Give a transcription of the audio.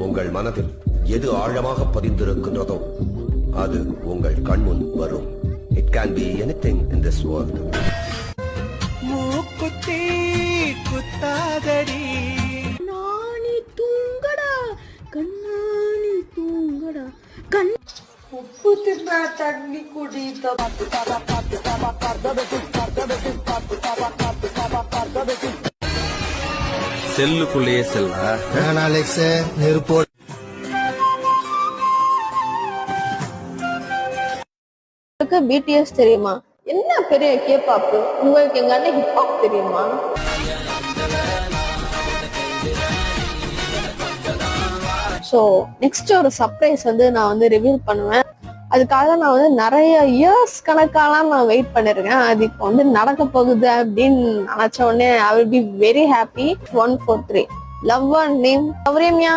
உங்கள் மனதில் எது ஆழமாக பதிந்திருக்கின்றதோ அது உங்கள் கண்முன் வரும். It can be anything in this world. மூக்குத்தி குத்தாதடி நானி தூங்கடா கண்ணாணி தூங்கடா கண் உப்பு தின்னா தண்ணி குடித்த செல்லுக்குள்ளேயே செல்ல நெருப்போ பிடிஎஸ் தெரியுமா? என்ன பெரிய கேபாப். உங்களுக்கு எங்க அண்ணன் ஹிப்ஹாப் தெரியுமா? ஸோ நெக்ஸ்ட் ஒரு சர்ப்ரைஸ் நான் ரிவீல் பண்ணுவேன். அதுக்காக நான் நிறைய இயர்ஸ் கணக்காலாம் நான் வெயிட் பண்ணிருக்கேன். அது இப்போ நடக்க போகுது அப்படின்னு நினைச்ச உடனே I will be very happy. 1 4 3 love one name